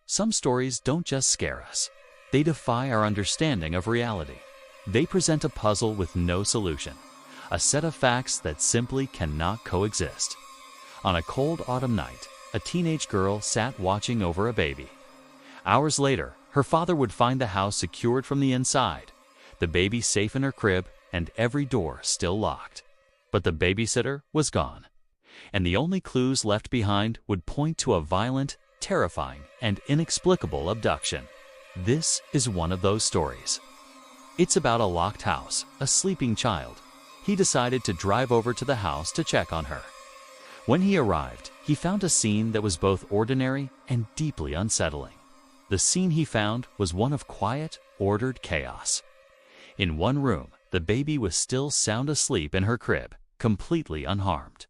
Some stories don't just scare us. They defy our understanding of reality. They present a puzzle with no solution, a set of facts that simply cannot coexist. On a cold autumn night, a teenage girl sat watching over a baby. Hours later, her father would find the house secured from the inside, the baby safe in her crib, and every door still locked. But the babysitter was gone, and the only clues left behind would point to a violent, terrifying, and inexplicable abduction. This is one of those stories. It's about a locked house, a sleeping child. He decided to drive over to the house to check on her. When he arrived, he found a scene that was both ordinary and deeply unsettling. The scene he found was one of quiet, ordered chaos. In one room, the baby was still sound asleep in her crib, completely unharmed.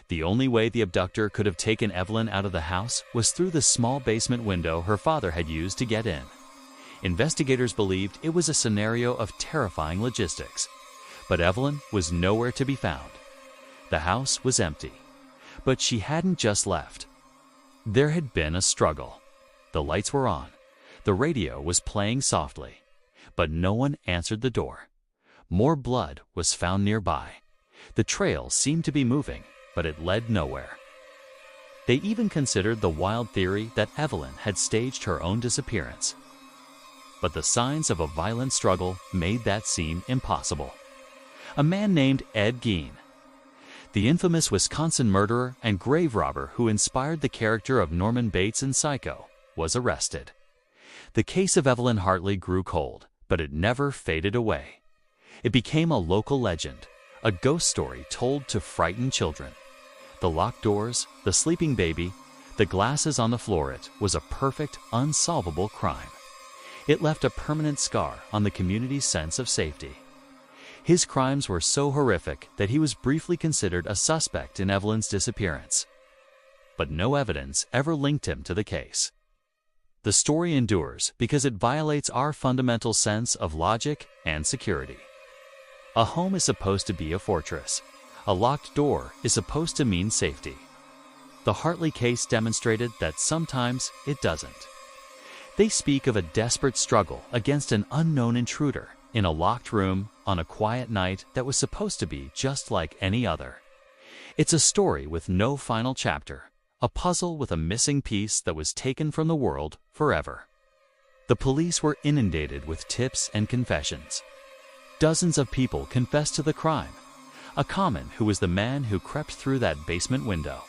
The only way the abductor could have taken Evelyn out of the house was through the small basement window her father had used to get in. Investigators believed it was a scenario of terrifying logistics, but Evelyn was nowhere to be found. The house was empty, but she hadn't just left. There had been a struggle. The lights were on, the radio was playing softly, but no one answered the door. More blood was found nearby. The trail seemed to be moving, but it led nowhere. They even considered the wild theory that Evelyn had staged her own disappearance. But the signs of a violent struggle made that seem impossible. A man named Ed Gein, the infamous Wisconsin murderer and grave robber who inspired the character of Norman Bates in Psycho, was arrested. The case of Evelyn Hartley grew cold, but it never faded away. It became a local legend, a ghost story told to frighten children. The locked doors, the sleeping baby, the glasses on the floor. It was a perfect, unsolvable crime. It left a permanent scar on the community's sense of safety. His crimes were so horrific that he was briefly considered a suspect in Evelyn's disappearance. But no evidence ever linked him to the case. The story endures because it violates our fundamental sense of logic and security. A home is supposed to be a fortress. A locked door is supposed to mean safety. The Hartley case demonstrated that sometimes it doesn't. They speak of a desperate struggle against an unknown intruder in a locked room on a quiet night that was supposed to be just like any other. It's a story with no final chapter, a puzzle with a missing piece that was taken from the world forever. The police were inundated with tips and confessions. Dozens of people confessed to the crime. A common who was the man who crept through that basement window.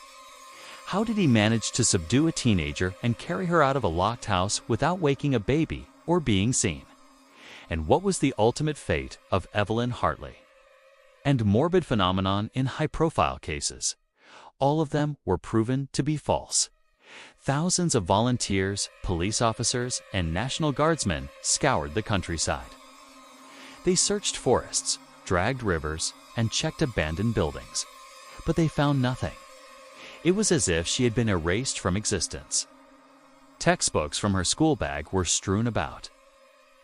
How did he manage to subdue a teenager and carry her out of a locked house without waking a baby or being seen? And what was the ultimate fate of Evelyn Hartley? And morbid phenomenon in high-profile cases. All of them were proven to be false. Thousands of volunteers, police officers, and National Guardsmen scoured the countryside. They searched forests, dragged rivers, and checked abandoned buildings, but they found nothing. It was as if she had been erased from existence. Textbooks from her school bag were strewn about.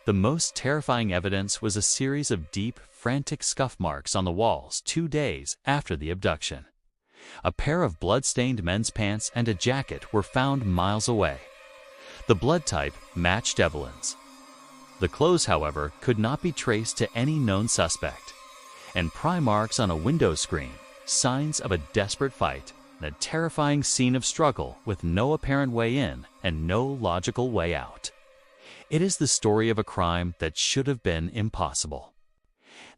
The most terrifying evidence was a series of deep, frantic scuff marks on the walls 2 days after the abduction. A pair of blood-stained men's pants and a jacket were found miles away. The blood type matched Evelyn's. The clothes, however, could not be traced to any known suspect. And pry marks on a window screen, signs of a desperate fight, and a terrifying scene of struggle with no apparent way in and no logical way out. It is the story of a crime that should have been impossible.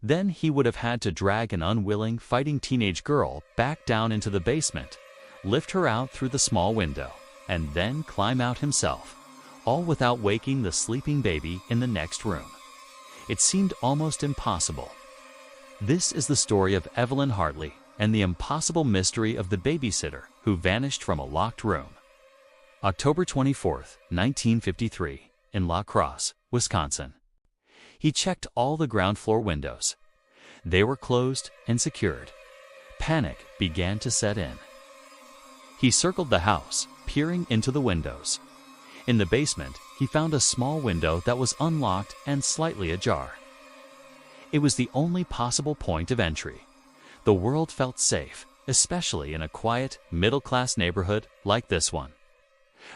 Then he would have had to drag an unwilling, fighting teenage girl back down into the basement, lift her out through the small window, and then climb out himself, all without waking the sleeping baby in the next room. It seemed almost impossible. This is the story of Evelyn Hartley and the impossible mystery of the babysitter who vanished from a locked room. October 24, 1953, in La Crosse, Wisconsin. He checked all the ground floor windows. They were closed and secured. Panic began to set in. He circled the house, peering into the windows. In the basement, he found a small window that was unlocked and slightly ajar. It was the only possible point of entry. The world felt safe, especially in a quiet, middle-class neighborhood like this one.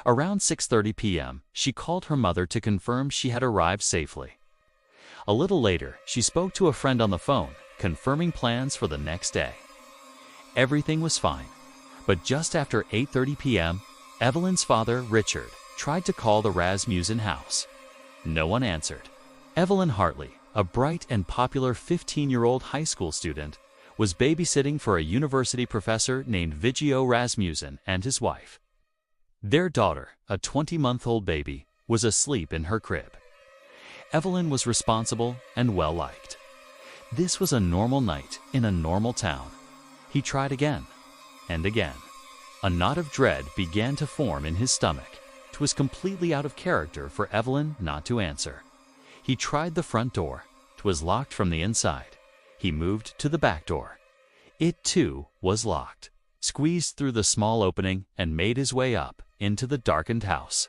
Around 6:30 p.m., she called her mother to confirm she had arrived safely. A little later, she spoke to a friend on the phone, confirming plans for the next day. Everything was fine, but just after 8:30 p.m., Evelyn's father, Richard, tried to call the Rasmussen house. No one answered. Evelyn Hartley, a bright and popular 15-year-old high school student, was babysitting for a university professor named Vigio Rasmussen and his wife. Their daughter, a 20-month-old baby, was asleep in her crib. Evelyn was responsible and well-liked. This was a normal night in a normal town. He tried again and again. A knot of dread began to form in his stomach. It was completely out of character for Evelyn not to answer. He tried the front door. It was locked from the inside. He moved to the back door. It, too, was locked. Squeezed through the small opening and made his way up into the darkened house.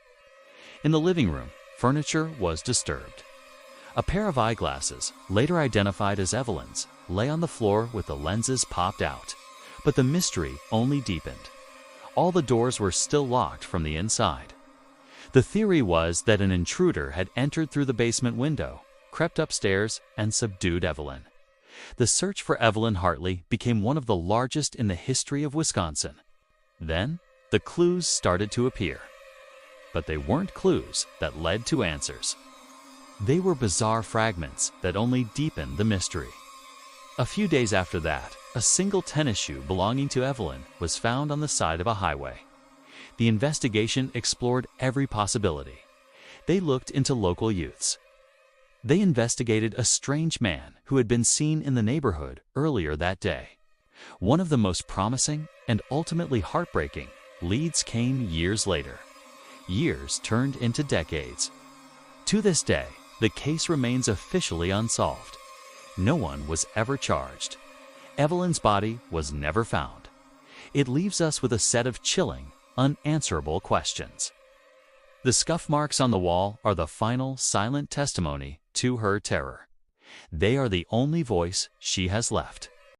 In the living room, furniture was disturbed. A pair of eyeglasses, later identified as Evelyn's, lay on the floor with the lenses popped out. But the mystery only deepened. All the doors were still locked from the inside. The theory was that an intruder had entered through the basement window, crept upstairs, and subdued Evelyn. The search for Evelyn Hartley became one of the largest in the history of Wisconsin. Then, the clues started to appear. But they weren't clues that led to answers. They were bizarre fragments that only deepened the mystery. A few days after that, a single tennis shoe belonging to Evelyn was found on the side of a highway. The investigation explored every possibility. They looked into local youths. They investigated a strange man who had been seen in the neighborhood earlier that day. One of the most promising and ultimately heartbreaking leads came years later. Years turned into decades. To this day, the case remains officially unsolved. No one was ever charged. Evelyn's body was never found. It leaves us with a set of chilling, unanswerable questions. The scuff marks on the wall are the final, silent testimony to her terror. They are the only voice she has left.